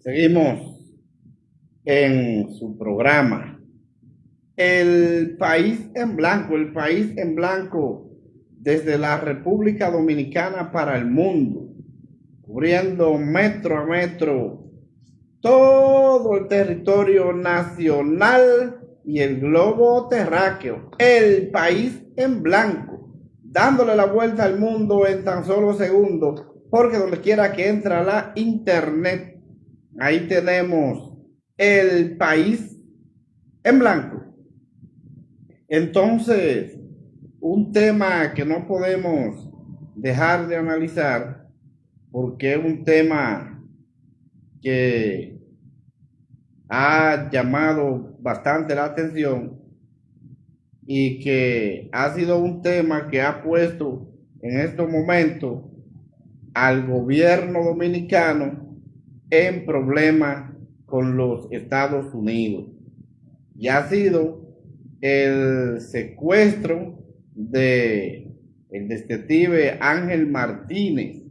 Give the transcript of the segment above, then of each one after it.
Seguimos en su programa. El país en blanco, desde la República Dominicana para el mundo, cubriendo metro a metro todo el territorio nacional y el globo terráqueo. El país en blanco, dándole la vuelta al mundo en tan solo segundos, porque donde quiera que entra la internet, ahí tenemos el país en blanco. Entonces, un tema que no podemos dejar de analizar, porque es un tema que ha llamado bastante la atención y que ha sido un tema que ha puesto en estos momentos al gobierno dominicano en problemas con los Estados Unidos. Y ha sido el secuestro de el detective Ángel Martínez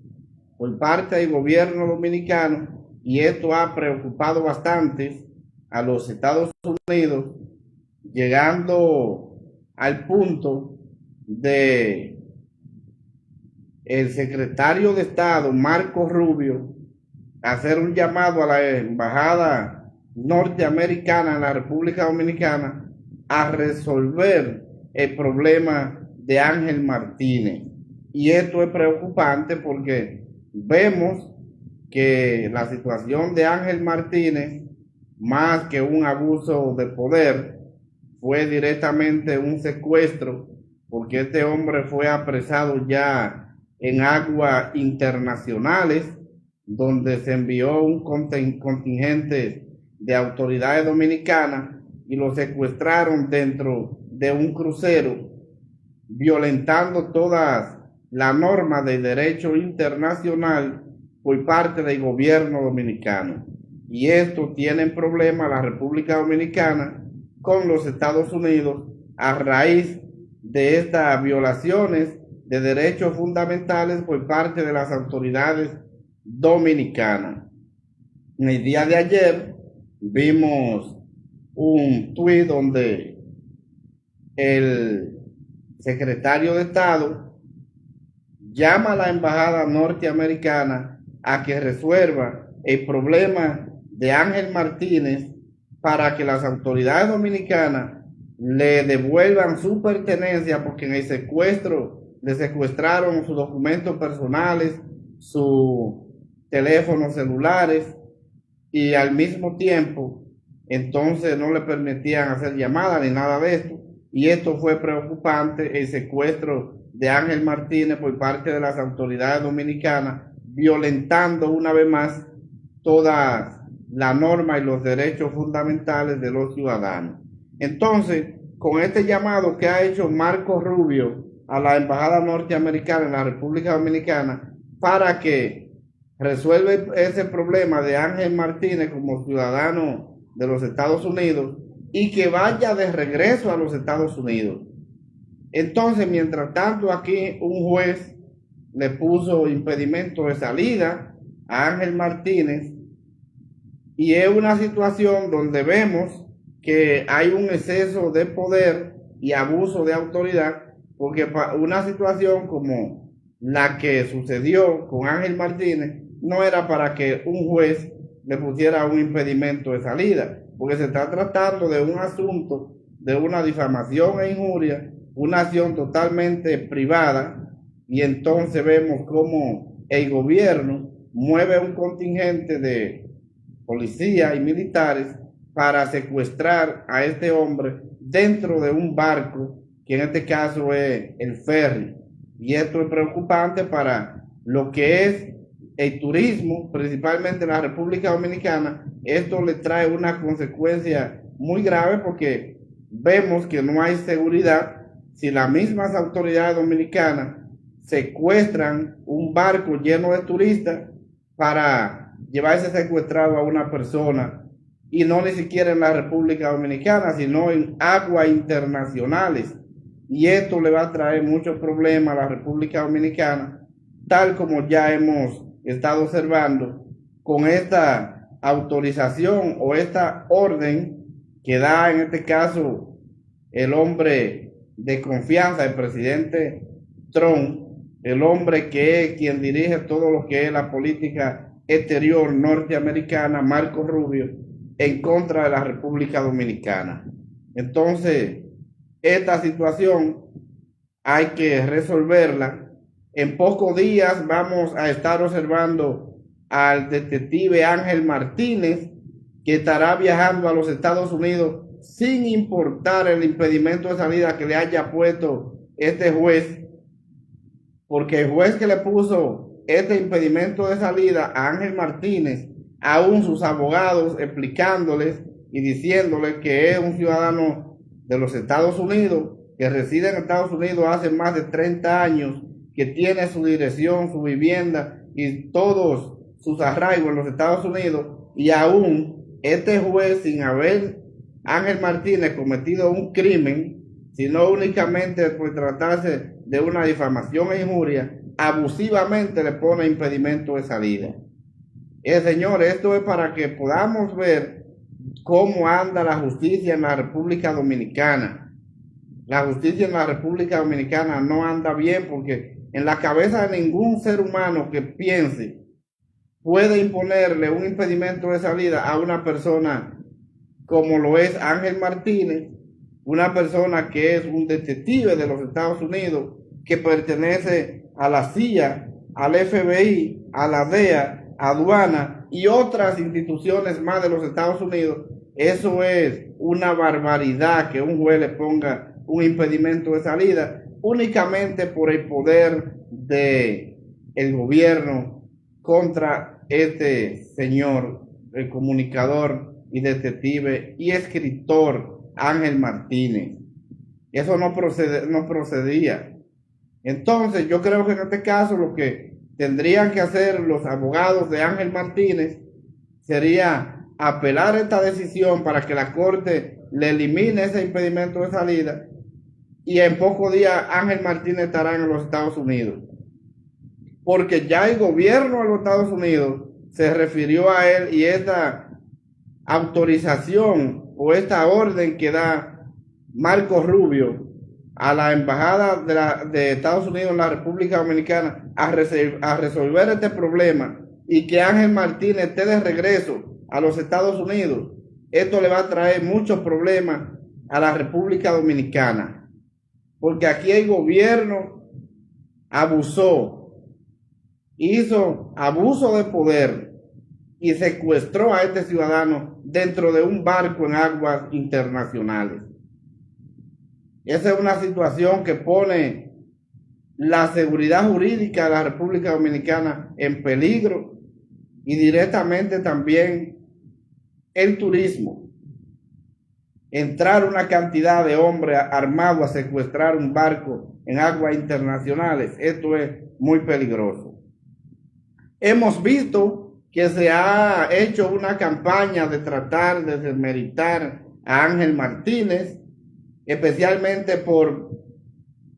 por parte del gobierno dominicano, y esto ha preocupado bastante a los Estados Unidos, llegando al punto de el secretario de Estado Marco Rubio hacer un llamado a la embajada norteamericana en la República Dominicana a resolver el problema de Ángel Martínez. Y esto es preocupante porque vemos que la situación de Ángel Martínez, más que un abuso de poder, fue directamente un secuestro, porque este hombre fue apresado ya en aguas internacionales, donde se envió un contingente de autoridades dominicanas y lo secuestraron dentro de un crucero, violentando todas las normas de derecho internacional por parte del gobierno dominicano. Y esto tiene en problema la República Dominicana con los Estados Unidos a raíz de estas violaciones de derechos fundamentales por parte de las autoridades dominicanas. En el día de ayer vimos un tuit donde el secretario de Estado llama a la embajada norteamericana a que resuelva el problema de Ángel Martínez para que las autoridades dominicanas le devuelvan su pertenencia, porque en el secuestro le secuestraron sus documentos personales, sus teléfonos celulares, y al mismo tiempo entonces no le permitían hacer llamadas ni nada de esto. Y esto fue preocupante, el secuestro de Ángel Martínez por parte de las autoridades dominicanas, violentando una vez más todas las normas y los derechos fundamentales de los ciudadanos. Entonces, con este llamado que ha hecho Marco Rubio a la embajada norteamericana en la República Dominicana para que resuelva ese problema de Ángel Martínez como ciudadano de los Estados Unidos y que vaya de regreso a los Estados Unidos. Entonces, mientras tanto, aquí un juez le puso impedimento de salida a Ángel Martínez, y es una situación donde vemos que hay un exceso de poder y abuso de autoridad, porque una situación como la que sucedió con Ángel Martínez no era para que un juez le pusiera un impedimento de salida, porque se está tratando de un asunto de una difamación e injuria, una acción totalmente privada, y entonces vemos cómo el gobierno mueve un contingente de policía y militares para secuestrar a este hombre dentro de un barco, que en este caso es el ferry. Y esto es preocupante para lo que es el turismo, principalmente en la República Dominicana. Esto le trae una consecuencia muy grave, porque vemos que no hay seguridad si las mismas autoridades dominicanas secuestran un barco lleno de turistas para llevarse secuestrado a una persona, y no ni siquiera en la República Dominicana, sino en aguas internacionales. Y esto le va a traer muchos problemas a la República Dominicana, tal como ya hemos estado observando con esta autorización o esta orden que da en este caso el hombre de confianza del presidente Trump, el hombre que es quien dirige todo lo que es la política exterior norteamericana, Marco Rubio, en contra de la República Dominicana. Entonces, esta situación hay que resolverla. En pocos días vamos a estar observando al detective Ángel Martínez, que estará viajando a los Estados Unidos sin importar el impedimento de salida que le haya puesto este juez, porque el juez que le puso este impedimento de salida a Ángel Martínez, aún sus abogados explicándoles y diciéndoles que es un ciudadano de los Estados Unidos, que reside en Estados Unidos hace más de 30 años, que tiene su dirección, su vivienda y todos sus arraigos en los Estados Unidos, y aún este juez, sin haber Ángel Martínez cometido un crimen, sino únicamente por tratarse de una difamación e injuria, abusivamente le pone impedimento de salida. Señor, esto es para que podamos ver cómo anda la justicia en la República Dominicana. La justicia en la República Dominicana no anda bien, porque en la cabeza de ningún ser humano que piense puede imponerle un impedimento de salida a una persona como lo es Ángel Martínez, una persona que es un detective de los Estados Unidos, que pertenece a la CIA, al FBI, a la DEA, aduana y otras instituciones más de los Estados Unidos. Eso es una barbaridad, que un juez le ponga un impedimento de salida únicamente por el poder de el gobierno contra este señor, el comunicador y detective y escritor Ángel Martínez. Eso no procedía. Entonces yo creo que en este caso lo que tendrían que hacer los abogados de Ángel Martínez sería apelar esta decisión para que la corte le elimine ese impedimento de salida, y en pocos días Ángel Martínez estará en los Estados Unidos, porque ya el gobierno de los Estados Unidos se refirió a él, y esta autorización o esta orden que da Marco Rubio a la embajada de Estados Unidos en la República Dominicana a resolver este problema, y que Ángel Martínez esté de regreso a los Estados Unidos, esto le va a traer muchos problemas a la República Dominicana, porque aquí el gobierno abusó, hizo abuso de poder y secuestró a este ciudadano dentro de un barco en aguas internacionales. Esa es una situación que pone la seguridad jurídica de la República Dominicana en peligro, y directamente también el turismo. Entrar una cantidad de hombres armados a secuestrar un barco en aguas internacionales, esto es muy peligroso. Hemos visto que se ha hecho una campaña de tratar de desmeritar a Ángel Martínez, especialmente por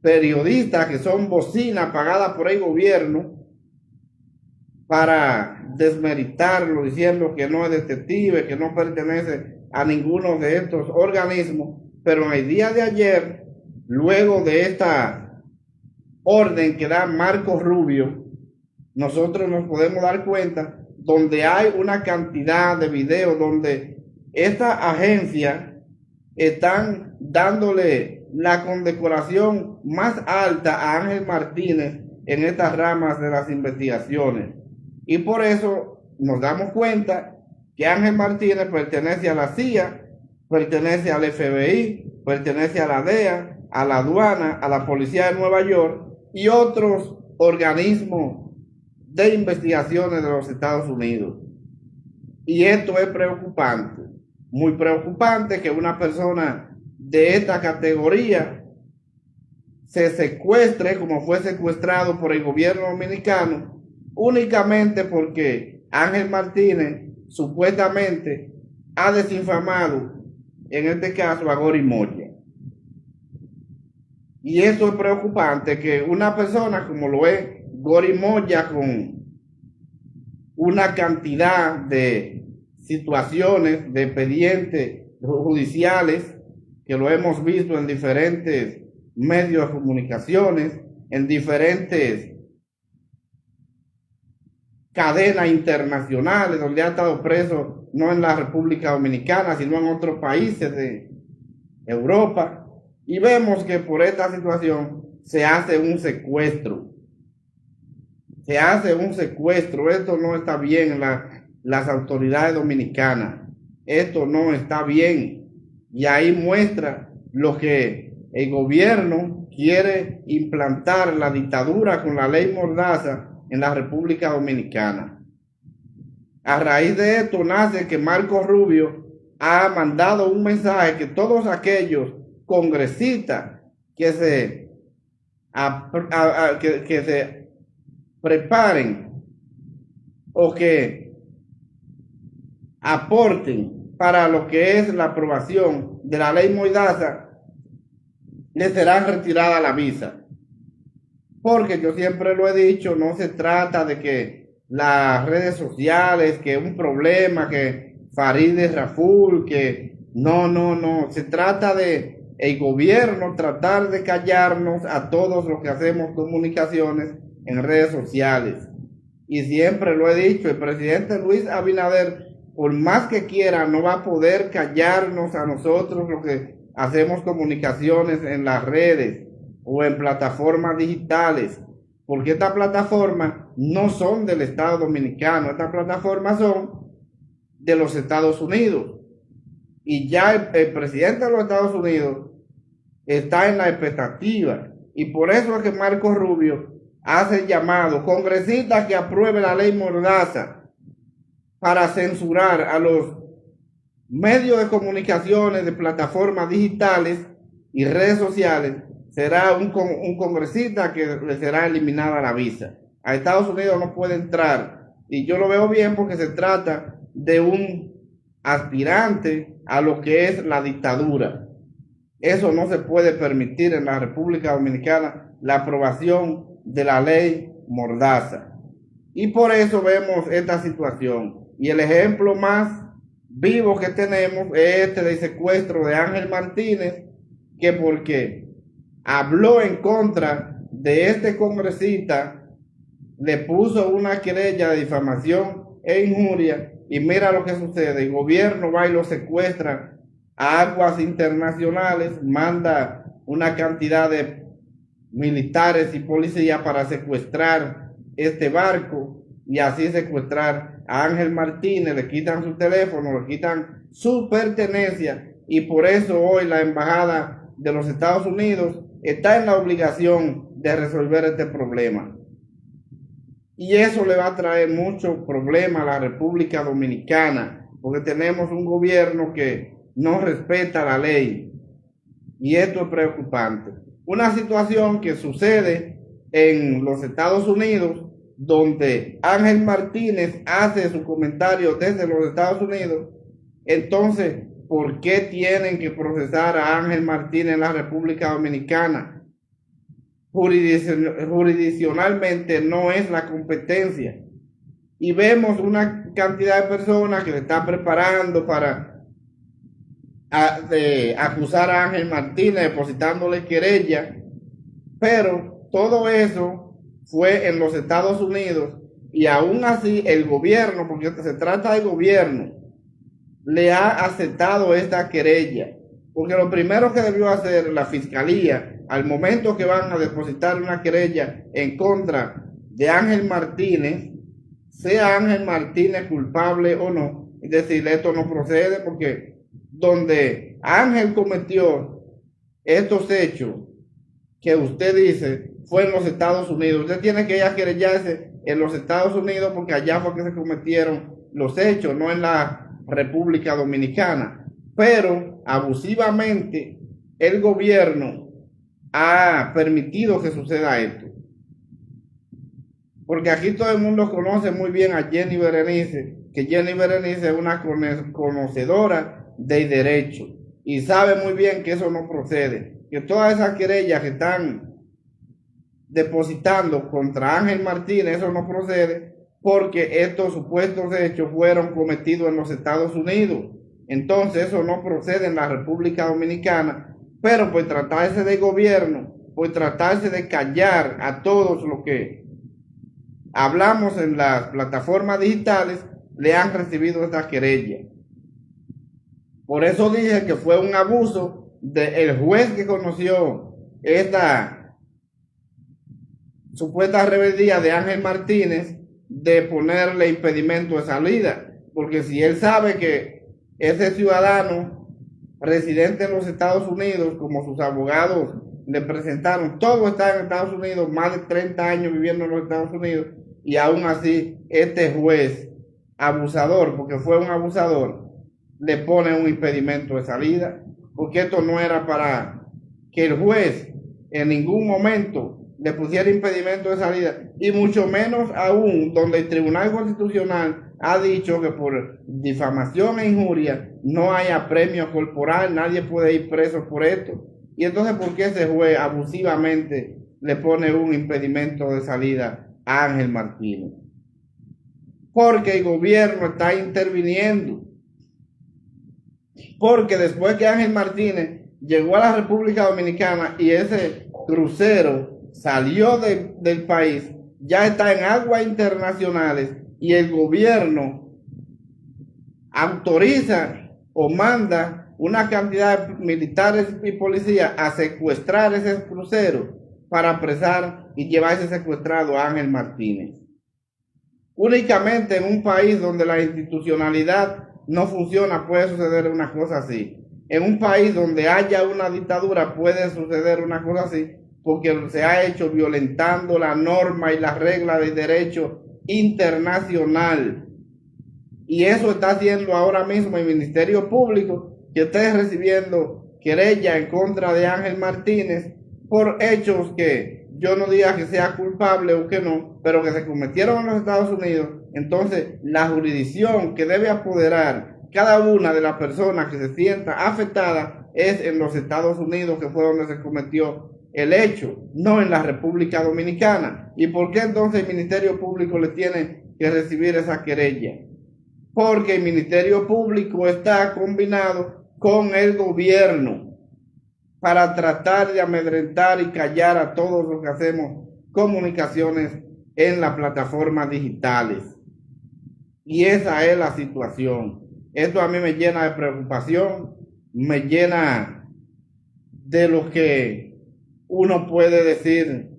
periodistas que son bocinas pagadas por el gobierno para desmeritarlo, diciendo que no es detective, que no pertenece a ninguno de estos organismos. Pero en el día de ayer, luego de esta orden que da Marco Rubio, nosotros nos podemos dar cuenta donde hay una cantidad de videos donde esta agencia están dándole la condecoración más alta a Ángel Martínez en estas ramas de las investigaciones. Y por eso nos damos cuenta que Ángel Martínez pertenece a la CIA, pertenece al FBI, pertenece a la DEA, a la aduana, a la policía de Nueva York y otros organismos de investigaciones de los Estados Unidos. Y esto es preocupante, muy preocupante, que una persona de esta categoría se secuestre como fue secuestrado por el gobierno dominicano, únicamente porque Ángel Martínez supuestamente ha desinfamado, en este caso, a Gori Moya. Y eso es preocupante, que una persona como lo es Gori Moya, con una cantidad de situaciones de expedientes judiciales que lo hemos visto en diferentes medios de comunicaciones, en diferentes cadenas internacionales, donde ha estado preso no en la República Dominicana, sino en otros países de Europa, y vemos que por esta situación se hace un secuestro. Se hace un secuestro. Esto no está bien en las autoridades dominicanas. Esto no está bien. Y ahí muestra lo que el gobierno quiere implantar, la dictadura con la ley Mordaza en la República Dominicana. A raíz de esto nace que Marco Rubio ha mandado un mensaje que todos aquellos congresistas que se preparen o que aporten para lo que es la aprobación de la ley Mordaza, le serán retirada la visa. Porque yo siempre lo he dicho, no se trata de que las redes sociales, que un problema, que Farideh Raful, que no, se trata de el gobierno tratar de callarnos a todos los que hacemos comunicaciones en redes sociales. Y siempre lo he dicho, el presidente Luis Abinader, por más que quiera, no va a poder callarnos a nosotros los que hacemos comunicaciones en las redes o en plataformas digitales, porque estas plataformas no son del Estado Dominicano, estas plataformas son de los Estados Unidos. Y ya el presidente de los Estados Unidos está en la expectativa, y por eso es que Marco Rubio hace llamado congresistas que aprueben la ley Mordaza para censurar a los medios de comunicaciones de plataformas digitales y redes sociales. Será un congresista que le será eliminada la visa. A Estados Unidos no puede entrar, y yo lo veo bien porque se trata de un aspirante a lo que es la dictadura. Eso no se puede permitir en la República Dominicana, la aprobación de la ley Mordaza. Y por eso vemos esta situación. Y el ejemplo más vivo que tenemos es este del secuestro de Ángel Martínez, que porque habló en contra de este congresista, le puso una querella de difamación e injuria, y mira lo que sucede. El gobierno va y lo secuestra a aguas internacionales, manda una cantidad de militares y policías para secuestrar este barco y así secuestrar a Ángel Martínez. Le quitan su teléfono, le quitan su pertenencia, y por eso hoy la embajada de los Estados Unidos está en la obligación de resolver este problema. Y eso le va a traer muchos problemas a la República Dominicana, porque tenemos un gobierno que no respeta la ley, y esto es preocupante. Una situación que sucede en los Estados Unidos, donde Ángel Martínez hace su comentario desde los Estados Unidos. Entonces, ¿por qué tienen que procesar a Ángel Martínez en la República Dominicana? Jurisdiccionalmente no es la competencia. Y vemos una cantidad de personas que se están preparando para acusar a Ángel Martínez, depositándole querella, pero todo eso fue en los Estados Unidos, y aún así el gobierno, porque se trata del gobierno, le ha aceptado esta querella, porque lo primero que debió hacer la fiscalía al momento que van a depositar una querella en contra de Ángel Martínez, sea Ángel Martínez culpable o no, es decir, esto no procede, porque donde Ángel cometió estos hechos que usted dice fue en los Estados Unidos, usted tiene que ir a querellarse en los Estados Unidos, porque allá fue que se cometieron los hechos, no en la República Dominicana. Pero abusivamente el gobierno ha permitido que suceda esto, porque aquí todo el mundo conoce muy bien a Jenny Berenice, que Jenny Berenice es una conocedora de derecho y sabe muy bien que eso no procede, que todas esas querellas que están depositando contra Ángel Martínez, eso no procede, porque estos supuestos hechos fueron cometidos en los Estados Unidos. Entonces eso no procede en la República Dominicana, pero por tratarse de gobierno, por tratarse de callar a todos los que hablamos en las plataformas digitales, le han recibido esta querella. Por eso dije que fue un abuso del juez que conoció esta supuesta rebeldía de Ángel Martínez de ponerle impedimento de salida, porque si él sabe que ese ciudadano residente en los Estados Unidos, como sus abogados le presentaron, todo está en Estados Unidos, más de 30 años viviendo en los Estados Unidos, y aún así este juez abusador, porque fue un abusador, le pone un impedimento de salida, porque esto no era para que el juez en ningún momento le pusiera impedimento de salida, y mucho menos aún donde el Tribunal Constitucional ha dicho que por difamación e injuria no hay apremio corporal, nadie puede ir preso por esto. Y entonces, ¿por qué ese juez abusivamente le pone un impedimento de salida a Ángel Martínez? Porque el gobierno está interviniendo. Porque después que Ángel Martínez llegó a la República Dominicana y ese crucero salió del país, ya está en aguas internacionales, y el gobierno autoriza o manda una cantidad de militares y policías a secuestrar ese crucero para apresar y llevarse secuestrado a Ángel Martínez. Únicamente en un país donde la institucionalidad no funciona puede suceder una cosa así. En un país donde haya una dictadura puede suceder una cosa así, porque se ha hecho violentando la norma y las reglas del derecho internacional. Y eso está haciendo ahora mismo el Ministerio Público, que está recibiendo querella en contra de Ángel Martínez por hechos que yo no diga que sea culpable o que no, pero que se cometieron en los Estados Unidos. Entonces, la jurisdicción que debe apoderar cada una de las personas que se sienta afectada es en los Estados Unidos, que fue donde se cometió el hecho, no en la República Dominicana. ¿Y por qué entonces el Ministerio Público le tiene que recibir esa querella? Porque el Ministerio Público está combinado con el gobierno para tratar de amedrentar y callar a todos los que hacemos comunicaciones en las plataformas digitales. Y esa es la situación. Esto a mí me llena de preocupación, me llena de lo que uno puede decir,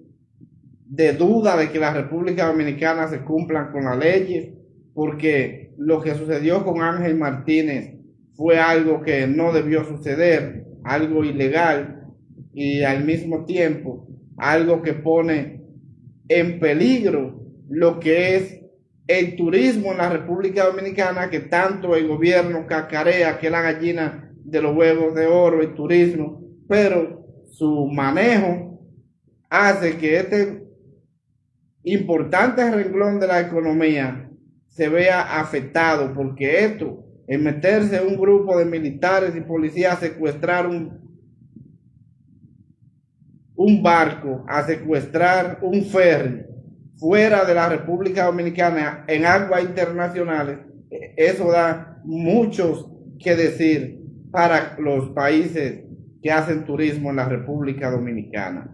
de duda de que la República Dominicana se cumplan con las leyes, porque lo que sucedió con Ángel Martínez fue algo que no debió suceder, algo ilegal, y al mismo tiempo algo que pone en peligro lo que es el turismo en la República Dominicana, que tanto el gobierno cacarea, que es la gallina de los huevos de oro, el turismo, pero su manejo hace que este importante renglón de la economía se vea afectado, porque esto, en meterse un grupo de militares y policías a secuestrar un barco, a secuestrar un ferry fuera de la República Dominicana en aguas internacionales, eso da muchos que decir para los países que hacen turismo en la República Dominicana.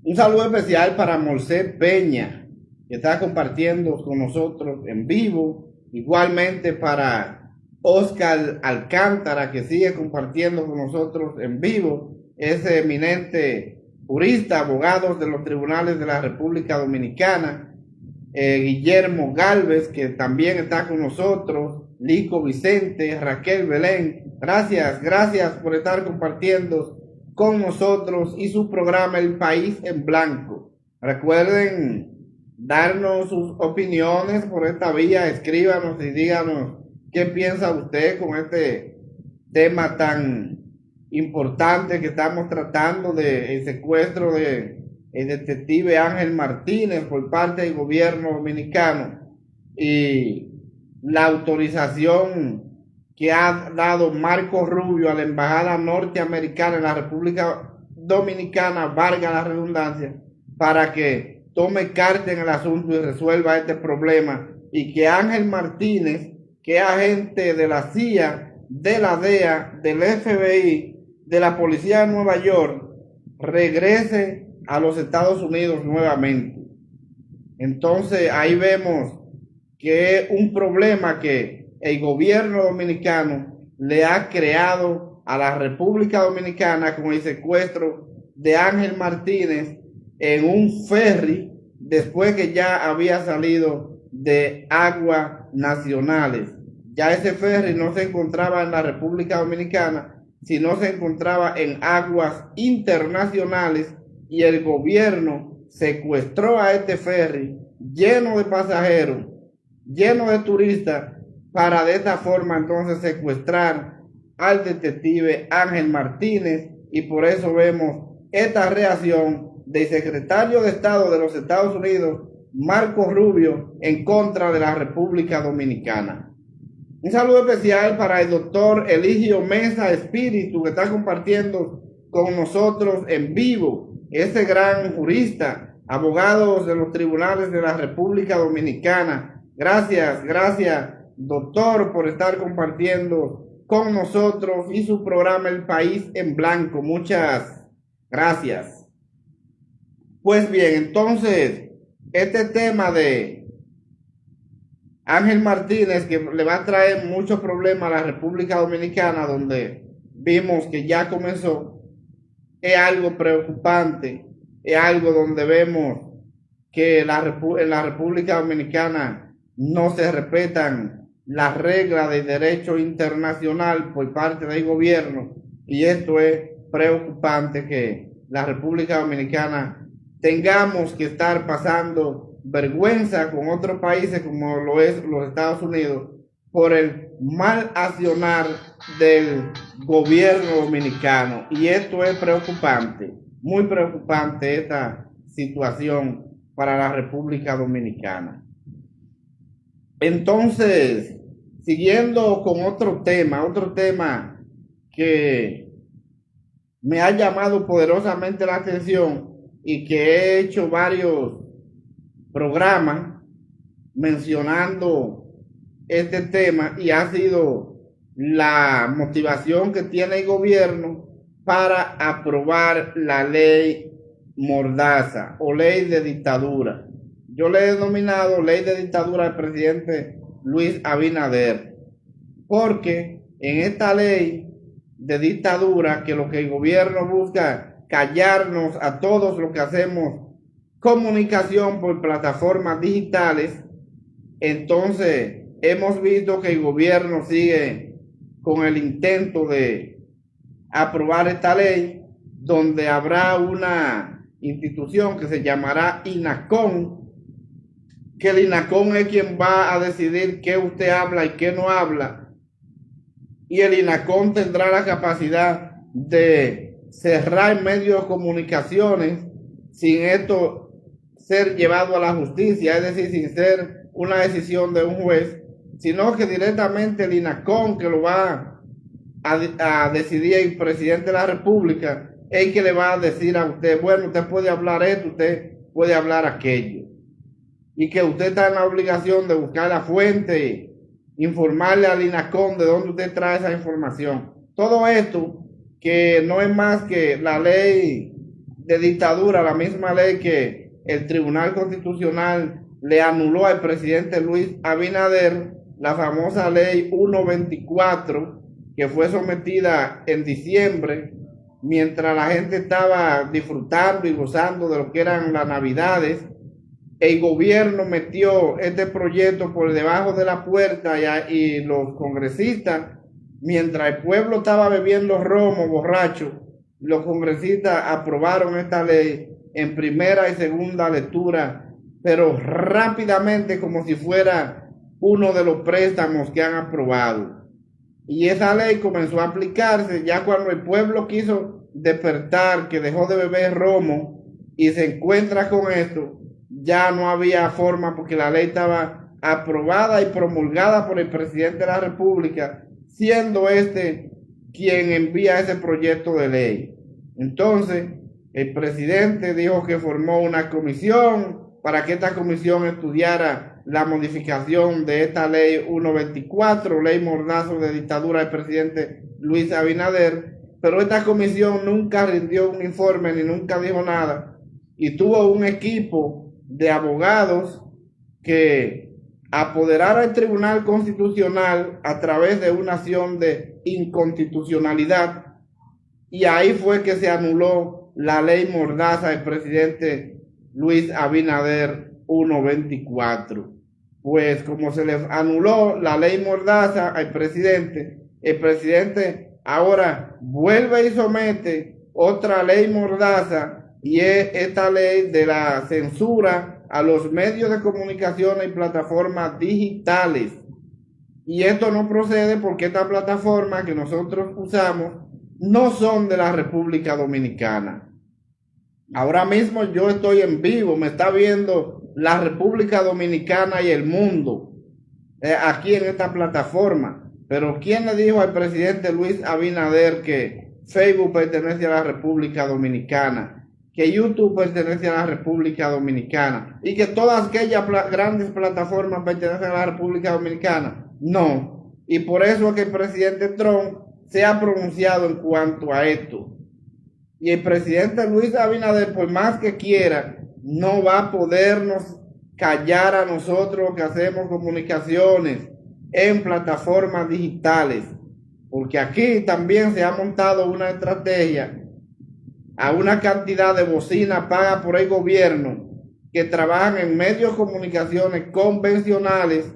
Un saludo especial para Moisés Peña, que está compartiendo con nosotros en vivo. Igualmente para Oscar Alcántara, que sigue compartiendo con nosotros en vivo. Ese eminente jurista, abogado de los tribunales de la República Dominicana. Guillermo Galvez, que también está con nosotros. Lico Vicente, Raquel Belén. Gracias por estar compartiendo con nosotros y su programa El País en Blanco. Recuerden darnos sus opiniones por esta vía, escríbanos y díganos qué piensa usted con este tema tan importante que estamos tratando del secuestro de el detective Ángel Martínez por parte del gobierno dominicano y la autorización que ha dado Marco Rubio a la embajada norteamericana en la República Dominicana, valga la redundancia, para que tome carta en el asunto y resuelva este problema, y que Ángel Martínez, que es agente de la CIA, de la DEA, del FBI, de la Policía de Nueva York, regrese a los Estados Unidos nuevamente. Entonces ahí vemos que es un problema que el gobierno dominicano le ha creado a la República Dominicana con el secuestro de Ángel Martínez en un ferry después que ya había salido de aguas nacionales. Ya ese ferry no se encontraba en la República Dominicana, sino se encontraba en aguas internacionales, y el gobierno secuestró a este ferry lleno de pasajeros, lleno de turistas, para de esta forma entonces secuestrar al detective Ángel Martínez. Y por eso vemos esta reacción del secretario de Estado de los Estados Unidos, Marco Rubio, en contra de la República Dominicana. Un saludo especial para el doctor Eligio Mesa Espíritu, que está compartiendo con nosotros en vivo, ese gran jurista, abogado de los tribunales de la República Dominicana. Gracias, doctor, por estar compartiendo con nosotros y su programa El País en Blanco. Muchas gracias. Pues bien, entonces, este tema de Ángel Martínez, que le va a traer muchos problemas a la República Dominicana, donde vimos que ya comenzó, es algo preocupante, es algo donde vemos que en la República Dominicana no se respetan las reglas de derecho internacional por parte del gobierno, y esto es preocupante, que la República Dominicana tengamos que estar pasando vergüenza con otros países como lo es los Estados Unidos por el mal accionar del gobierno dominicano. Y esto es preocupante, muy preocupante esta situación para la República Dominicana. Entonces, siguiendo con otro tema que me ha llamado poderosamente la atención y que he hecho varios programas mencionando este tema, y ha sido la motivación que tiene el gobierno para aprobar la ley Mordaza o ley de dictadura. Yo le he denominado ley de dictadura al presidente Luis Abinader, porque en esta ley de dictadura, que lo que el gobierno busca callarnos a todos los que hacemos comunicación por plataformas digitales, entonces hemos visto que el gobierno sigue con el intento de aprobar esta ley, donde habrá una institución que se llamará INACON, que el INACON es quien va a decidir qué usted habla y qué no habla, y el INACON tendrá la capacidad de cerrar medios de comunicaciones sin esto ser llevado a la justicia, es decir, sin ser una decisión de un juez, sino que directamente el INACON, que lo va a decidir el presidente de la República, es el que le va a decir a usted, bueno, usted puede hablar esto, usted puede hablar aquello, y que usted está en la obligación de buscar la fuente, informarle al INACON de dónde usted trae esa información. Todo esto, que no es más que la ley de dictadura, la misma ley que el Tribunal Constitucional le anuló al presidente Luis Abinader, la famosa ley 124, que fue sometida en diciembre, mientras la gente estaba disfrutando y gozando de lo que eran las navidades. El gobierno metió este proyecto por debajo de la puerta, y los congresistas, mientras el pueblo estaba bebiendo romo borracho, los congresistas aprobaron esta ley en primera y segunda lectura, pero rápidamente, como si fuera uno de los préstamos que han aprobado. Y esa ley comenzó a aplicarse ya cuando el pueblo quiso despertar, que dejó de beber romo y se encuentra con esto. Ya no había forma, porque la ley estaba aprobada y promulgada por el presidente de la República, siendo este quien envía ese proyecto de ley. Entonces, el presidente dijo que formó una comisión para que esta comisión estudiara la modificación de esta ley 124, ley mordaza de dictadura del presidente Luis Abinader, pero esta comisión nunca rindió un informe ni nunca dijo nada, y tuvo un equipo de abogados que apoderara el Tribunal Constitucional a través de una acción de inconstitucionalidad, y ahí fue que se anuló la ley mordaza del presidente Luis Abinader 124. Pues como se le anuló la ley mordaza al presidente, el presidente ahora vuelve y somete otra ley mordaza, y es esta ley de la censura a los medios de comunicación y plataformas digitales. Y esto no procede porque estas plataformas que nosotros usamos no son de la República Dominicana. Ahora mismo yo estoy en vivo, me está viendo la República Dominicana y el mundo aquí en esta plataforma. Pero ¿quién le dijo al presidente Luis Abinader que Facebook pertenece a la República Dominicana, que YouTube pertenece a la República Dominicana y que todas aquellas grandes plataformas pertenecen a la República Dominicana? No. Y por eso es que el presidente Trump se ha pronunciado en cuanto a esto. Y el presidente Luis Abinader, por más que quiera, no va a podernos callar a nosotros que hacemos comunicaciones en plataformas digitales, porque aquí también se ha montado una estrategia a una cantidad de bocinas pagas por el gobierno que trabajan en medios de comunicaciones convencionales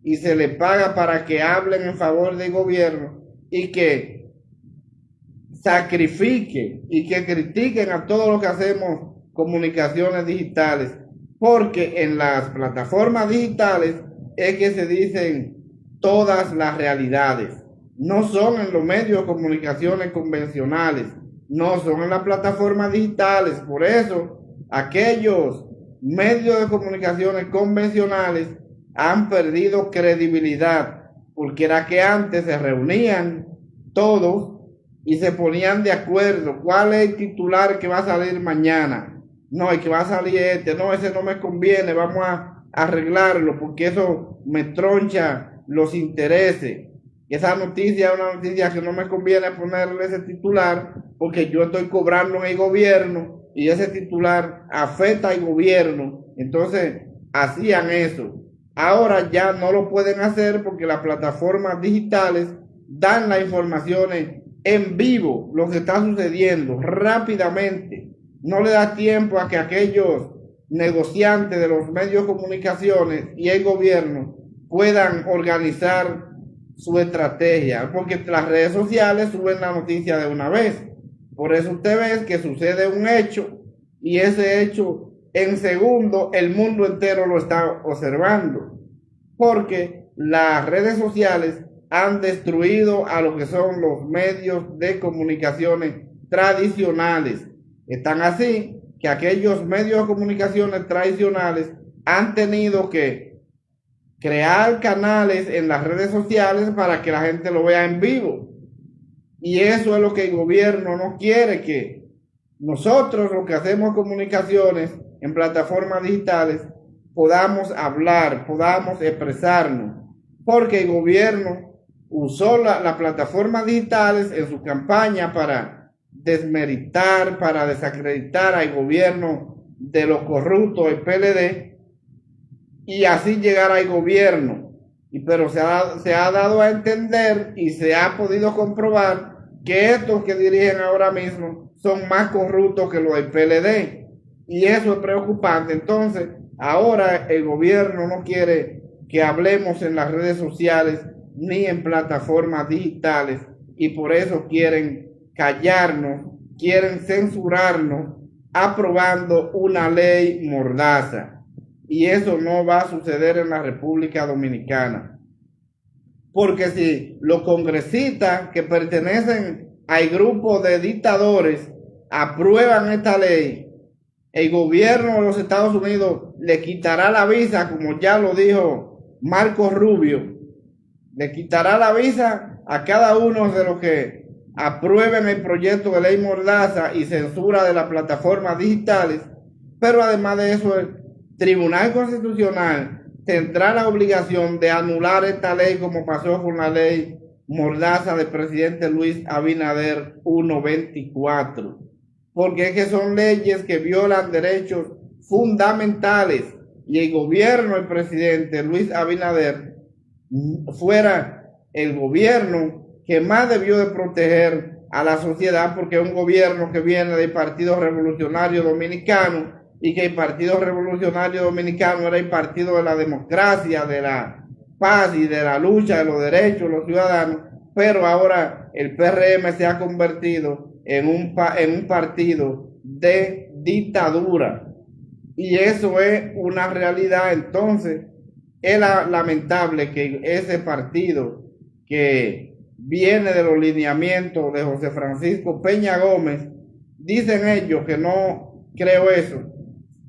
y se les paga para que hablen en favor del gobierno y que sacrifiquen y que critiquen a todos los que hacemos comunicaciones digitales, porque en las plataformas digitales es que se dicen todas las realidades, no son en los medios de comunicaciones convencionales, no son en las plataformas digitales. Por eso aquellos medios de comunicaciones convencionales han perdido credibilidad, porque era que antes se reunían todos y se ponían de acuerdo cuál es el titular que va a salir mañana. No, el que va a salir no, ese no me conviene, vamos a arreglarlo porque eso me troncha los intereses. Esa noticia es una noticia que no me conviene ponerle ese titular porque yo estoy cobrando en el gobierno y ese titular afecta al gobierno. Entonces hacían eso. Ahora ya no lo pueden hacer porque las plataformas digitales dan las informaciones en vivo, lo que está sucediendo rápidamente. No le da tiempo a que aquellos negociantes de los medios de comunicaciones y el gobierno puedan organizar su estrategia, porque las redes sociales suben la noticia de una vez. Por eso usted ve que sucede un hecho y ese hecho en segundo el mundo entero lo está observando, porque las redes sociales han destruido a lo que son los medios de comunicaciones tradicionales. Están así que aquellos medios de comunicaciones tradicionales han tenido que crear canales en las redes sociales para que la gente lo vea en vivo. Y eso es lo que el gobierno no quiere, que nosotros, los que hacemos comunicaciones en plataformas digitales, podamos hablar, podamos expresarnos, porque el gobierno usó las plataformas digitales en su campaña para desmeritar, para desacreditar al gobierno de los corruptos, el PLD, y así llegar al gobierno. Pero se ha dado a entender y se ha podido comprobar que estos que dirigen ahora mismo son más corruptos que los del PLD, y eso es preocupante. Entonces ahora el gobierno no quiere que hablemos en las redes sociales ni en plataformas digitales, y por eso quieren callarnos, quieren censurarnos, aprobando una ley mordaza. Y eso no va a suceder en la República Dominicana, porque si los congresistas que pertenecen al grupo de dictadores aprueban esta ley, el gobierno de los Estados Unidos le quitará la visa, como ya lo dijo Marco Rubio, le quitará la visa a cada uno de los que aprueben el proyecto de ley Mordaza y censura de las plataformas digitales, pero además de eso el Tribunal Constitucional tendrá la obligación de anular esta ley como pasó con la ley Mordaza del presidente Luis Abinader 124, porque es que son leyes que violan derechos fundamentales y el gobierno del presidente Luis Abinader fuera el gobierno que más debió de proteger a la sociedad, porque es un gobierno que viene del Partido Revolucionario Dominicano y que el Partido Revolucionario Dominicano era el partido de la democracia, de la paz y de la lucha de los derechos de los ciudadanos, pero ahora el PRM se ha convertido en un partido de dictadura y eso es una realidad. Entonces es lamentable que ese partido que viene de los lineamientos de José Francisco Peña Gómez, dicen ellos que no creo eso,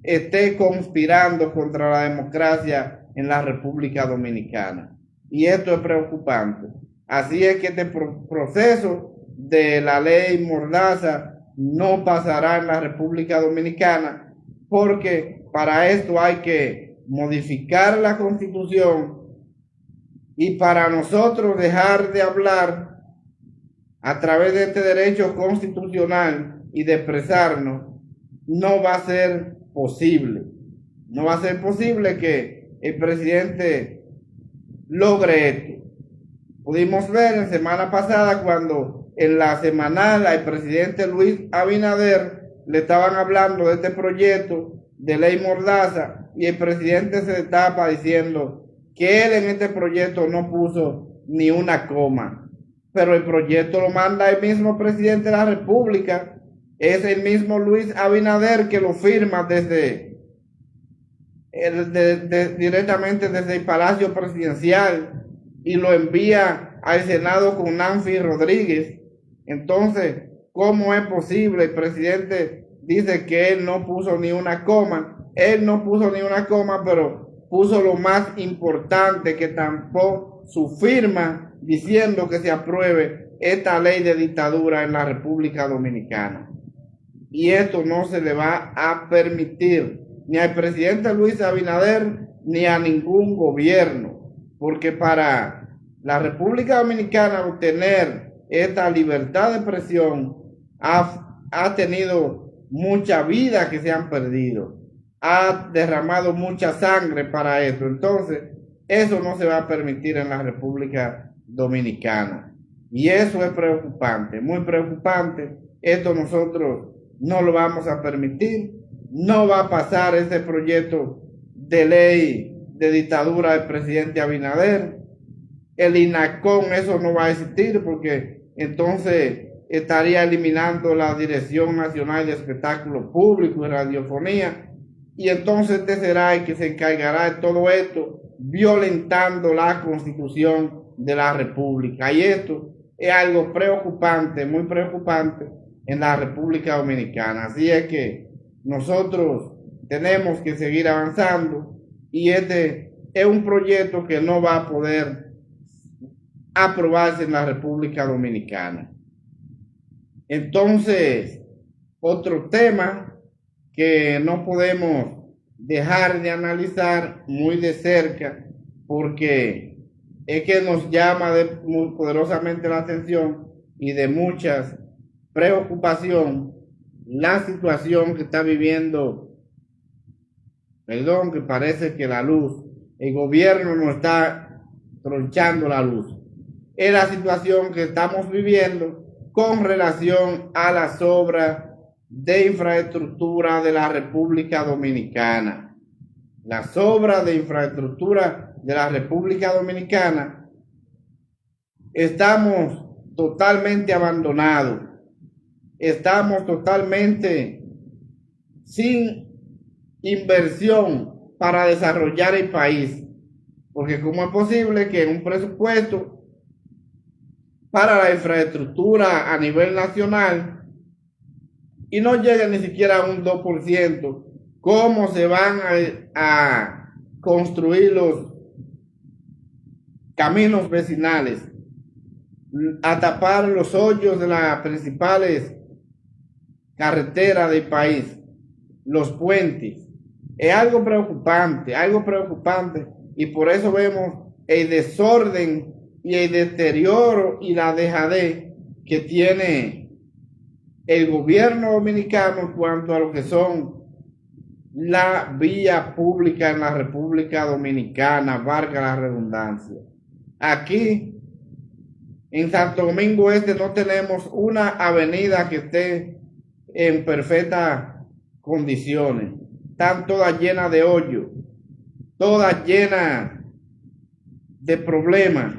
esté conspirando contra la democracia en la República Dominicana. Y esto es preocupante. Así es que este proceso de la ley Mordaza no pasará en la República Dominicana, porque para esto hay que modificar la Constitución, y para nosotros dejar de hablar a través de este derecho constitucional y de expresarnos, no va a ser posible. No va a ser posible que el presidente logre esto. Pudimos ver en semana pasada cuando en la semanal al presidente Luis Abinader le estaban hablando de este proyecto de ley Mordaza y el presidente se tapa diciendo que él en este proyecto no puso ni una coma, pero el proyecto lo manda el mismo presidente de la República, es el mismo Luis Abinader que lo firma directamente desde el Palacio Presidencial y lo envía al Senado con Nancy Rodríguez. Entonces, ¿cómo es posible? El presidente dice que él no puso ni una coma. Él no puso ni una coma, pero puso lo más importante, que tampó su firma diciendo que se apruebe esta ley de dictadura en la República Dominicana. Y esto no se le va a permitir ni al presidente Luis Abinader ni a ningún gobierno, porque para la República Dominicana obtener esta libertad de expresión ha tenido mucha vida que se han perdido, ha derramado mucha sangre para eso. Entonces eso no se va a permitir en la República Dominicana y eso es preocupante, muy preocupante. Esto nosotros no lo vamos a permitir. No va a pasar ese proyecto de ley de dictadura del presidente Abinader. El INACON, eso no va a existir, porque entonces estaría eliminando la Dirección Nacional de Espectáculos Públicos y Radiofonía, y entonces este será el que se encargará de todo esto, violentando la Constitución de la República. Y esto es algo preocupante, muy preocupante en la República Dominicana. Así es que nosotros tenemos que seguir avanzando, y este es un proyecto que no va a poder aprobarse en la República Dominicana. Entonces, otro tema que no podemos dejar de analizar muy de cerca, porque es que nos llama muy poderosamente la atención y de muchas preocupación, la situación que está viviendo, que parece que el gobierno nos está tronchando la luz. Es la situación que estamos viviendo con relación a las obras de infraestructura de la República Dominicana. Las obras de infraestructura de la República Dominicana estamos totalmente abandonados. Estamos totalmente sin inversión para desarrollar el país, porque ¿cómo es posible que en un presupuesto para la infraestructura a nivel nacional y no llegue ni siquiera a un 2%, cómo se van a construir los caminos vecinales, a tapar los hoyos de las principales carreteras del país, los puentes. Es algo preocupante, y por eso vemos el desorden y el deterioro y la dejadez que tiene el gobierno dominicano en cuanto a lo que son la vía pública en la República Dominicana, valga la redundancia. Aquí en Santo Domingo Este no tenemos una avenida que esté en perfectas condiciones. Están todas llenas de hoyos, todas llenas de problemas.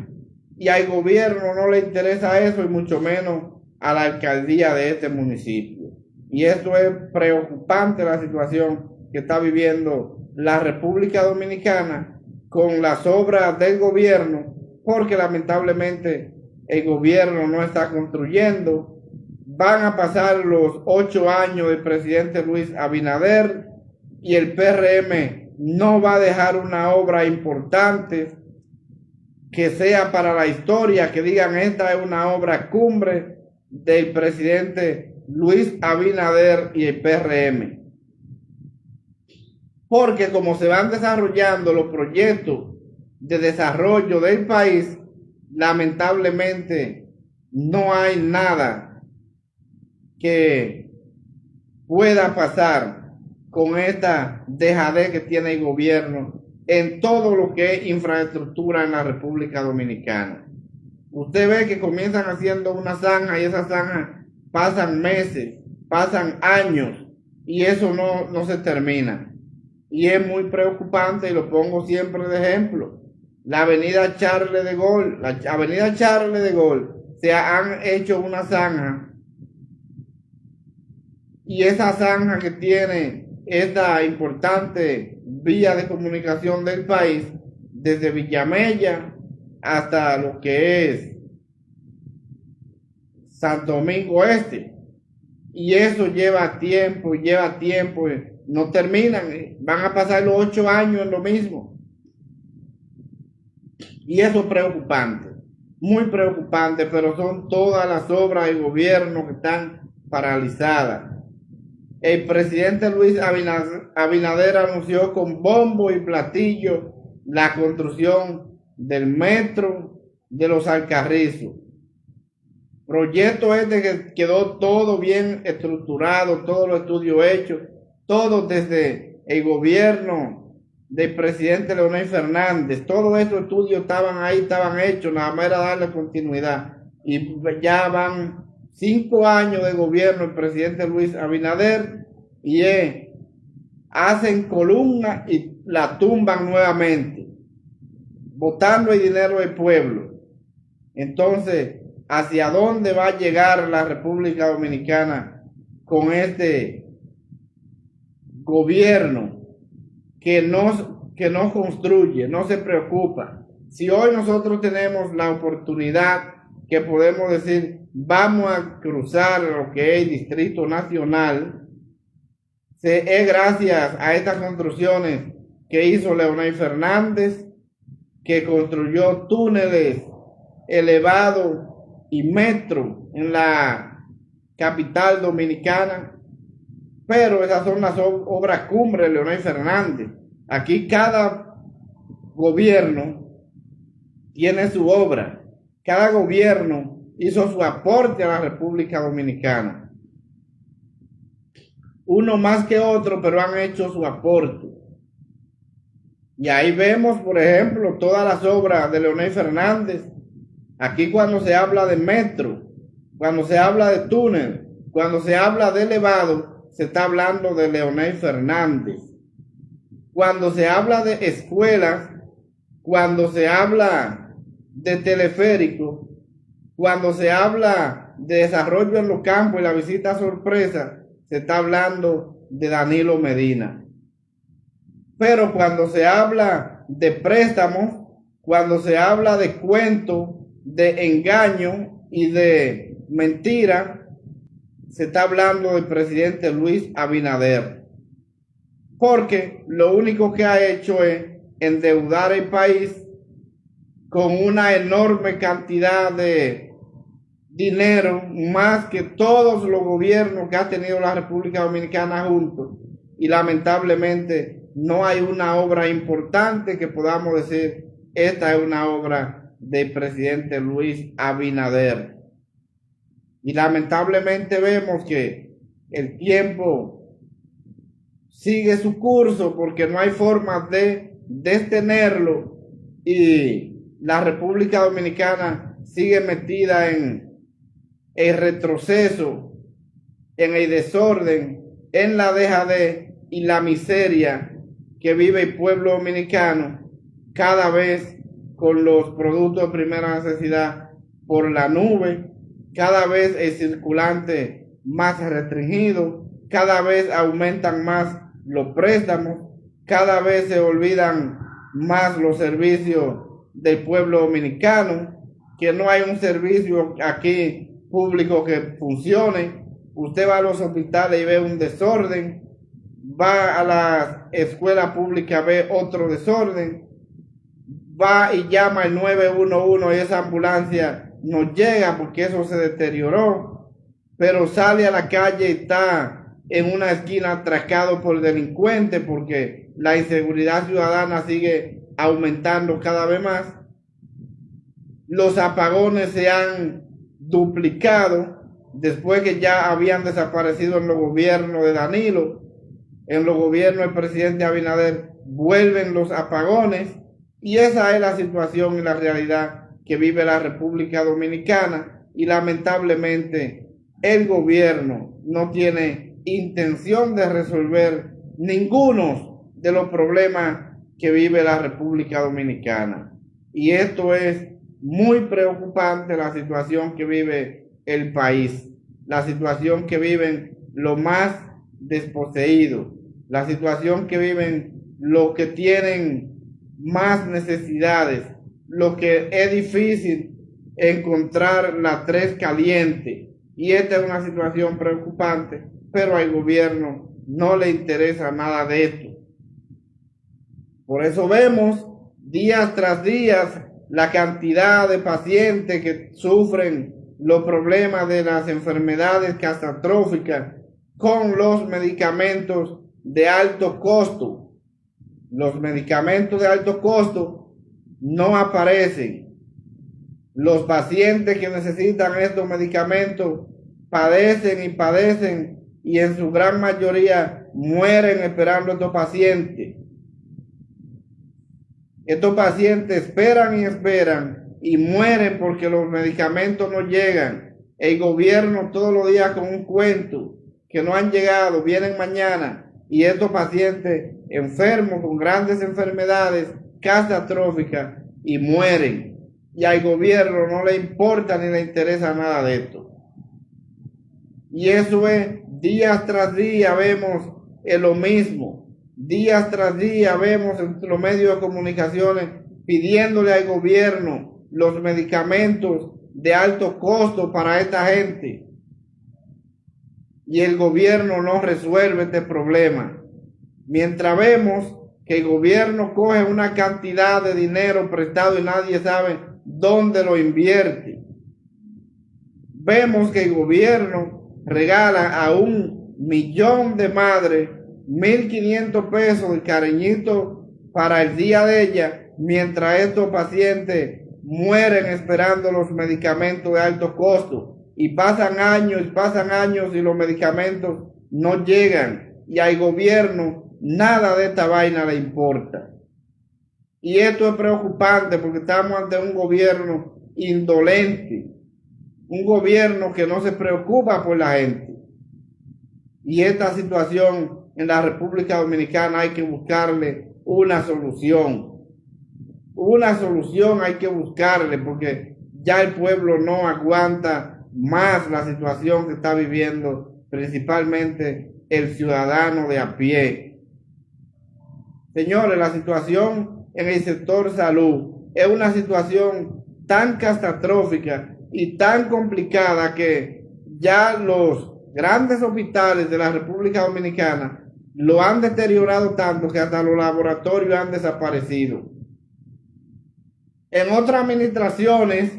Y al gobierno no le interesa eso, y mucho menos a la alcaldía de este municipio. Y esto es preocupante, la situación que está viviendo la República Dominicana con las obras del gobierno, porque lamentablemente el gobierno no está construyendo. Van a pasar los 8 años del presidente Luis Abinader y el PRM no va a dejar una obra importante que sea para la historia, que digan esta es una obra cumbre del presidente Luis Abinader y el PRM. Porque como se van desarrollando los proyectos de desarrollo del país, lamentablemente no hay nada que pueda pasar con esta dejadez que tiene el gobierno en todo lo que es infraestructura en la República Dominicana. Usted ve que comienzan haciendo una zanja y esas zanjas pasan meses, pasan años y eso no se termina. Y es muy preocupante, y lo pongo siempre de ejemplo. La avenida Charles de Gaulle, se han hecho una zanja, y esa zanja que tiene esta importante vía de comunicación del país, desde Villamella hasta lo que es Santo Domingo Este, y eso lleva tiempo, no terminan, van a pasar los 8 años en lo mismo. Y eso es preocupante, muy preocupante, pero son todas las obras del gobierno que están paralizadas. El presidente Luis Abinader anunció con bombo y platillo la construcción del metro de los Alcarrizos. Proyecto este que quedó todo bien estructurado, todos los estudios hechos, todo desde el gobierno del presidente Leonel Fernández. Todos estos estudios estaban ahí, estaban hechos, nada más era darle continuidad. Y ya van 5 años de gobierno el presidente Luis Abinader, y hacen columna y la tumban nuevamente, botando el dinero del pueblo. Entonces, ¿hacia dónde va a llegar la República Dominicana con este gobierno que no construye, no se preocupa? Si hoy nosotros tenemos la oportunidad que podemos decir, vamos a cruzar lo que es el Distrito Nacional, es gracias a estas construcciones que hizo Leonel Fernández, que construyó túneles elevados y metro en la capital dominicana. Pero esas son las obras cumbre de Leonel Fernández. Aquí cada gobierno tiene su obra, cada gobierno hizo su aporte a la República Dominicana, uno más que otro, pero han hecho su aporte. Y ahí vemos, por ejemplo, todas las obras de Leonel Fernández. Aquí cuando se habla de metro, cuando se habla de túnel, cuando se habla de elevado, se está hablando de Leonel Fernández. Cuando se habla de escuelas, cuando se habla de teleférico, cuando se habla de desarrollo en los campos y la visita sorpresa, se está hablando de Danilo Medina. Pero cuando se habla de préstamos, cuando se habla de cuento, de engaño y de mentira, se está hablando del presidente Luis Abinader. Porque lo único que ha hecho es endeudar el país con una enorme cantidad de dinero más que todos los gobiernos que ha tenido la República Dominicana juntos, y lamentablemente no hay una obra importante que podamos decir esta es una obra del presidente Luis Abinader. Y lamentablemente vemos que el tiempo sigue su curso porque no hay forma de detenerlo, y la República Dominicana sigue metida en el retroceso, en el desorden, en la dejadez y la miseria que vive el pueblo dominicano, cada vez con los productos de primera necesidad por la nube, cada vez el circulante más restringido, cada vez aumentan más los préstamos, cada vez se olvidan más los servicios del pueblo dominicano, que no hay un servicio aquí público que funcione. Usted va a los hospitales y ve un desorden, va a la escuela pública, ve otro desorden, va y llama el 911 y esa ambulancia no llega porque eso se deterioró, pero sale a la calle y está en una esquina atracado por delincuentes porque la inseguridad ciudadana sigue aumentando cada vez más. Los apagones se han duplicado después que ya habían desaparecido en los gobiernos de Danilo. En los gobiernos del presidente Abinader vuelven los apagones, y esa es la situación y la realidad que vive la República Dominicana, y lamentablemente el gobierno no tiene intención de resolver ninguno de los problemas que vive la República Dominicana. Y esto es muy preocupante, la situación que vive el país, la situación que viven los más desposeídos, la situación que viven los que tienen más necesidades, lo que es difícil encontrar la tres caliente. Y esta es una situación preocupante, pero al gobierno no le interesa nada de esto. Por eso vemos días tras días la cantidad de pacientes que sufren los problemas de las enfermedades catastróficas con los medicamentos de alto costo. Los medicamentos de alto costo no aparecen. Los pacientes que necesitan estos medicamentos padecen y padecen, y en su gran mayoría mueren esperando a estos pacientes. Estos pacientes esperan y esperan y mueren porque los medicamentos no llegan. El gobierno todos los días con un cuento que no han llegado, vienen mañana, y estos pacientes enfermos con grandes enfermedades catastróficas y mueren. Y al gobierno no le importa ni le interesa nada de esto. Y eso es, días tras día vemos lo mismo. Días tras día vemos en los medios de comunicaciones pidiéndole al gobierno los medicamentos de alto costo para esta gente. Y el gobierno no resuelve este problema. Mientras vemos que el gobierno coge una cantidad de dinero prestado y nadie sabe dónde lo invierte. Vemos que el gobierno regala a 1.000.000 de madres 1.500 pesos de cariñito para el día de ella, mientras estos pacientes mueren esperando los medicamentos de alto costo, y pasan años y los medicamentos no llegan, y al gobierno nada de esta vaina le importa. Y esto es preocupante porque estamos ante un gobierno indolente, un gobierno que no se preocupa por la gente. Y esta situación en la República Dominicana hay que buscarle una solución. Una solución hay que buscarle, porque ya el pueblo no aguanta más la situación que está viviendo, principalmente el ciudadano de a pie. Señores, la situación en el sector salud es una situación tan catastrófica y tan complicada que ya los grandes hospitales de la República Dominicana lo han deteriorado tanto que hasta los laboratorios han desaparecido. En otras administraciones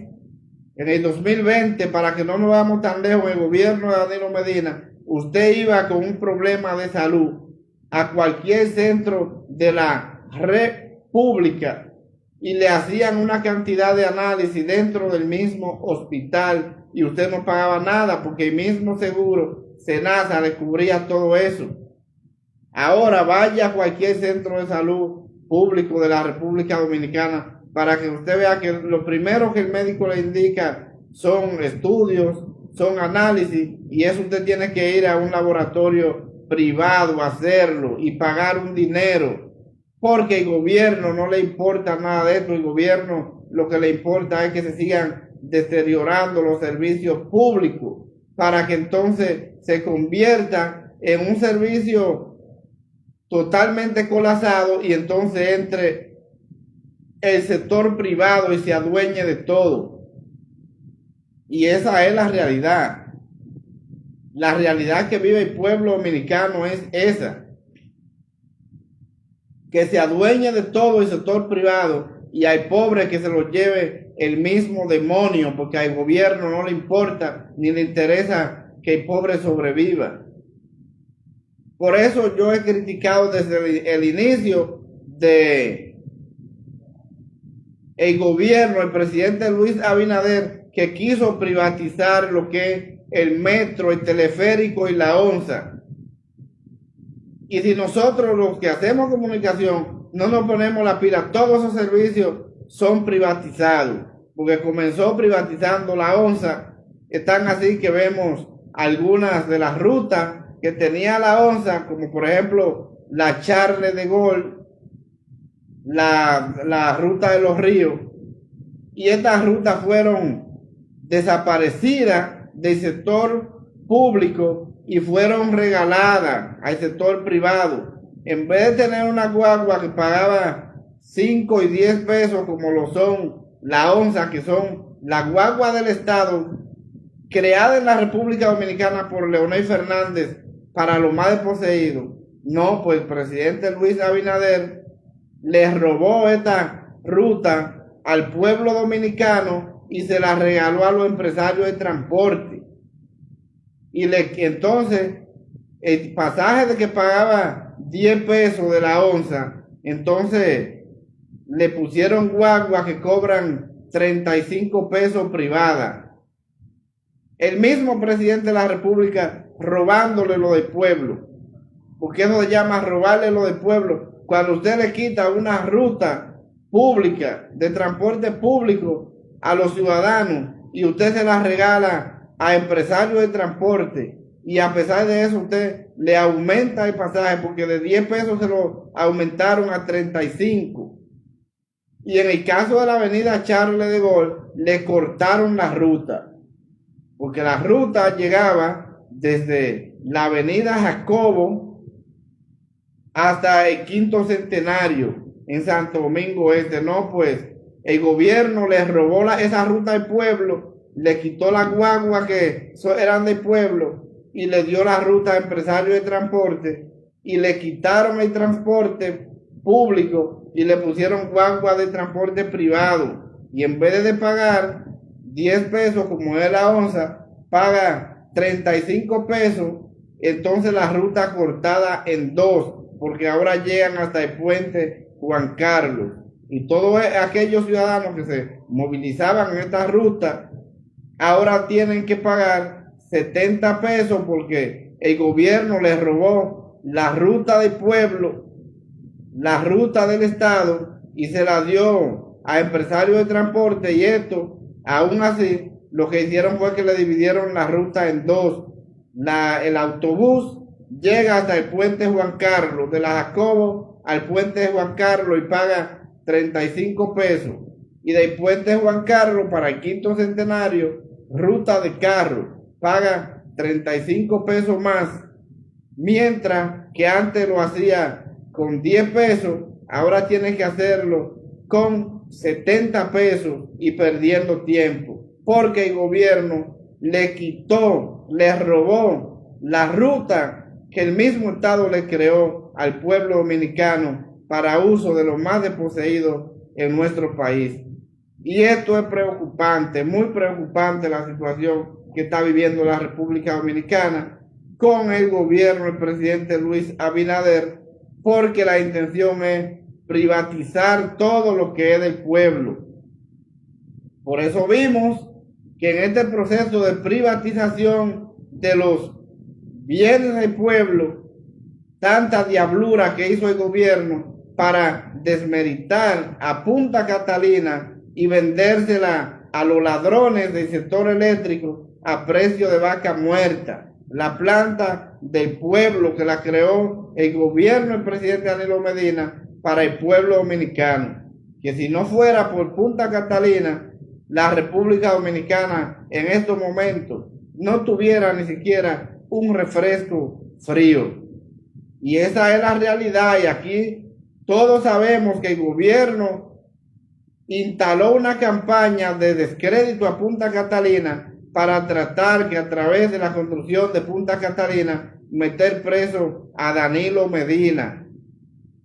en el 2020, para que no nos vamos tan lejos, en el gobierno de Danilo Medina, usted iba con un problema de salud a cualquier centro de la república y le hacían una cantidad de análisis dentro del mismo hospital y usted no pagaba nada porque el mismo seguro SENASA le cubría todo eso. Ahora vaya a cualquier centro de salud público de la República Dominicana para que usted vea que lo primero que el médico le indica son estudios, son análisis, y eso usted tiene que ir a un laboratorio privado a hacerlo y pagar un dinero, porque el gobierno no le importa nada de esto. El gobierno lo que le importa es que se sigan deteriorando los servicios públicos para que entonces se convierta en un servicio totalmente colapsado y entonces entre el sector privado y se adueñe de todo. Y esa es la realidad. La realidad que vive el pueblo dominicano es esa, que se adueñe de todo el sector privado y al pobre que se lo lleve el mismo demonio, porque al gobierno no le importa ni le interesa que el pobre sobreviva. Por eso yo he criticado desde el inicio de el gobierno, el presidente Luis Abinader, que quiso privatizar lo que es el metro, el teleférico y la onza. Y si nosotros los que hacemos comunicación no nos ponemos la pila, todos esos servicios son privatizados, porque comenzó privatizando la onza. Están así que vemos algunas de las rutas que tenía la onza, como por ejemplo la Charles de Gaulle, la ruta de los ríos, y estas rutas fueron desaparecidas del sector público y fueron regaladas al sector privado. En vez de tener una guagua que pagaba 5 y 10 pesos como lo son la onza, que son la guagua del Estado, creada en la República Dominicana por Leonel Fernández para los más desposeídos. No, pues el presidente Luis Abinader le robó esta ruta al pueblo dominicano y se la regaló a los empresarios de transporte. Y entonces el pasaje de que pagaba 10 pesos de la onza, entonces le pusieron guaguas que cobran 35 pesos privada. El mismo presidente de la República robándole lo del pueblo. ¿Por qué no se llama robarle lo del pueblo? Cuando usted le quita una ruta pública de transporte público a los ciudadanos y usted se la regala a empresarios de transporte, y a pesar de eso usted le aumenta el pasaje porque de 10 pesos se lo aumentaron a 35. Y en el caso de la avenida Charles de Gaulle le cortaron la ruta, porque la ruta llegaba desde la avenida Jacobo hasta el Quinto Centenario en Santo Domingo Este. No, pues el gobierno le robó esa ruta al pueblo, le quitó las guaguas que eran del pueblo y le dio la ruta a empresarios de transporte, y le quitaron el transporte público y le pusieron guaguas de transporte privado, y en vez de pagar 10 pesos como es la onza, paga 35 pesos. Entonces la ruta cortada en dos, porque ahora llegan hasta el puente Juan Carlos, y todos aquellos ciudadanos que se movilizaban en esta ruta ahora tienen que pagar 70 pesos porque el gobierno les robó la ruta del pueblo, la ruta del Estado, y se la dio a empresarios de transporte. Y esto, aún así, lo que hicieron fue que le dividieron la ruta en dos. El autobús llega hasta el puente Juan Carlos, de la Jacobo al puente de Juan Carlos, y paga 35 pesos. Y del puente Juan Carlos para el Quinto Centenario, ruta de carro, paga 35 pesos más, mientras que antes lo hacía con 10 pesos, ahora tiene que hacerlo con 70 pesos y perdiendo tiempo, porque el gobierno le quitó, le robó la ruta que el mismo Estado le creó al pueblo dominicano para uso de los más desposeídos en nuestro país. Y esto es preocupante, muy preocupante la situación que está viviendo la República Dominicana con el gobierno del presidente Luis Abinader, porque la intención es privatizar todo lo que es del pueblo. Por eso vimos que en este proceso de privatización de los bienes del pueblo, tanta diablura que hizo el gobierno para desmeritar a Punta Catalina y vendérsela a los ladrones del sector eléctrico a precio de vaca muerta. La planta del pueblo que la creó el gobierno del presidente Danilo Medina para el pueblo dominicano. Que si no fuera por Punta Catalina, la República Dominicana en estos momentos no tuviera ni siquiera un refresco frío. Y esa es la realidad, y aquí todos sabemos que el gobierno instaló una campaña de descrédito a Punta Catalina para tratar que a través de la construcción de Punta Catalina meter preso a Danilo Medina.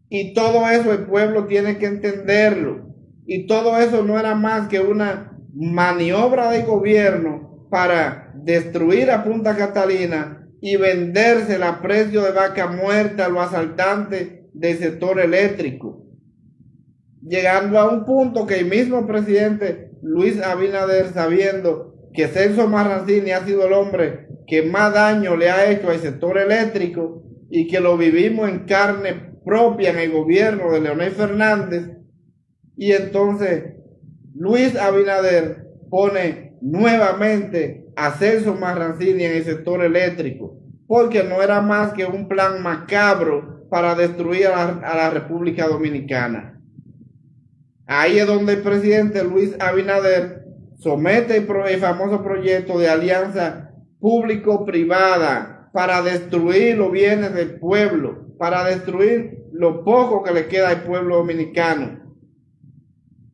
Y todo eso el pueblo tiene que entenderlo. Y todo eso no era más que una maniobra de gobierno para destruir a Punta Catalina y vendérsela a precio de vaca muerta a los asaltantes del sector eléctrico, llegando a un punto que el mismo presidente Luis Abinader, sabiendo que Celso Marrancini ha sido el hombre que más daño le ha hecho al sector eléctrico y que lo vivimos en carne propia en el gobierno de Leonel Fernández, y entonces Luis Abinader pone nuevamente a Celso Marrancini en el sector eléctrico, porque no era más que un plan macabro para destruir a la República Dominicana. Ahí es donde el presidente Luis Abinader somete el famoso proyecto de alianza público-privada para destruir los bienes del pueblo, para destruir lo poco que le queda al pueblo dominicano.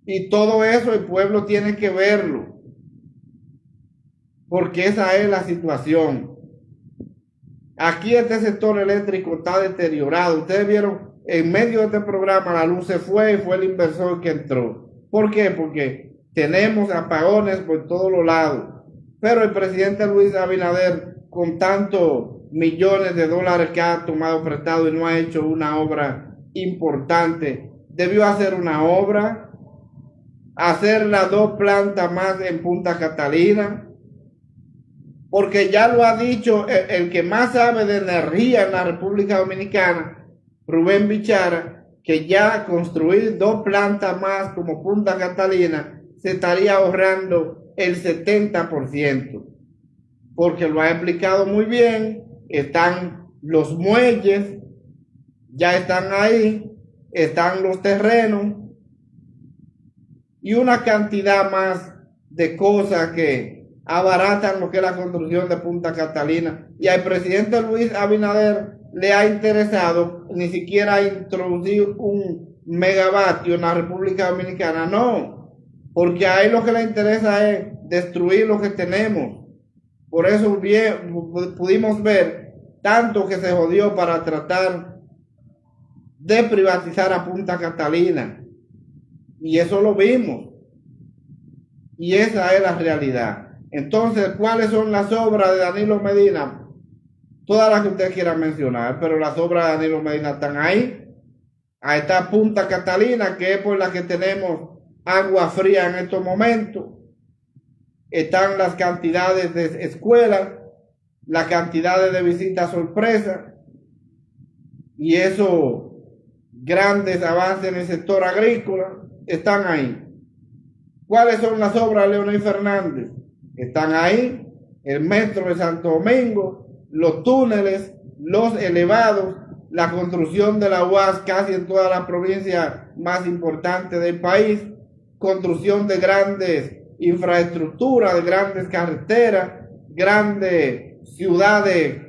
Y todo eso el pueblo tiene que verlo, porque esa es la situación. Aquí este sector eléctrico está deteriorado. Ustedes vieron, en medio de este programa la luz se fue y fue el inversor que entró. ¿Por qué? Porque tenemos apagones por todos los lados. Pero el presidente Luis Abinader, con tantos millones de dólares que ha tomado prestado y no ha hecho una obra importante, debió hacer una obra, hacer las 2 plantas más en Punta Catalina, porque ya lo ha dicho el que más sabe de energía en la República Dominicana, Rubén Bichara, que ya construir 2 plantas más como Punta Catalina se estaría ahorrando el 70%, porque lo ha explicado muy bien. Están los muelles, ya están ahí, están los terrenos y una cantidad más de cosas que abaratan lo que es la construcción de Punta Catalina. Y al presidente Luis Abinader le ha interesado ni siquiera introducir un megavatio en la República Dominicana, no, porque a él lo que le interesa es destruir lo que tenemos. Por eso bien, pudimos ver tanto que se jodió para tratar de privatizar a Punta Catalina. Y eso lo vimos. Y esa es la realidad. Entonces, ¿cuáles son las obras de Danilo Medina? Todas las que usted quiera mencionar, pero las obras de Danilo Medina están ahí. Ahí está Punta Catalina, que es por la que tenemos agua fría en estos momentos. Están las cantidades de escuelas, las cantidades de visitas sorpresa y esos grandes avances en el sector agrícola están ahí. ¿Cuáles son las obras de Leonel Fernández? Están ahí. El metro de Santo Domingo, los túneles, los elevados, la construcción de la UAS casi en todas las provincias más importantes del país, construcción de grandes infraestructuras, de grandes carreteras, grandes ciudades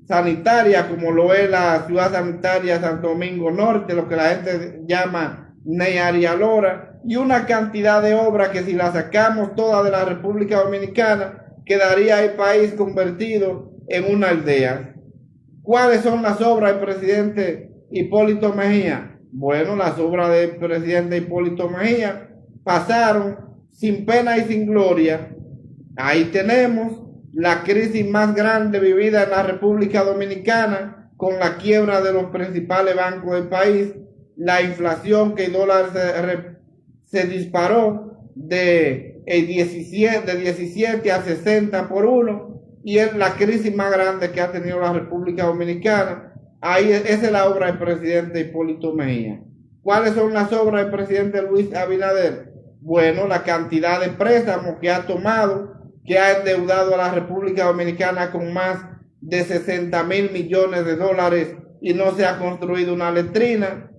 sanitarias, como lo es la ciudad sanitaria de Santo Domingo Norte, lo que la gente llama Neyarialora, y una cantidad de obras que si las sacamos todas de la República Dominicana, quedaría el país convertido en una aldea. ¿Cuáles son las obras del presidente Hipólito Mejía? Bueno, las obras del presidente Hipólito Mejía pasaron sin pena y sin gloria. Ahí tenemos la crisis más grande vivida en la República Dominicana, con la quiebra de los principales bancos del país, la inflación, que el dólar se disparó de 17 a 60 por uno, y es la crisis más grande que ha tenido la República Dominicana. Ahí esa es la obra del presidente Hipólito Mejía. ¿Cuáles son las obras del presidente Luis Abinader? Bueno, la cantidad de préstamos que ha tomado, que ha endeudado a la República Dominicana con más de 60,000 millones de dólares y no se ha construido una letrina.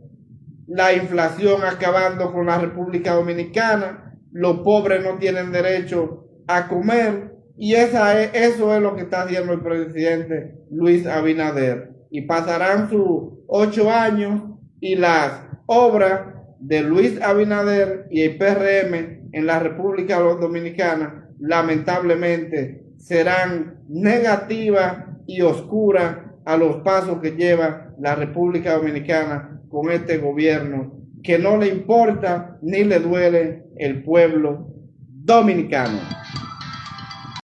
La inflación acabando con la República Dominicana, los pobres no tienen derecho a comer, y eso es lo que está haciendo el presidente Luis Abinader. Y pasarán sus 8 años y las obras de Luis Abinader y el PRM en la República Dominicana lamentablemente serán negativas y oscuras a los pasos que lleva la República Dominicana con este gobierno, que no le importa ni le duele el pueblo dominicano.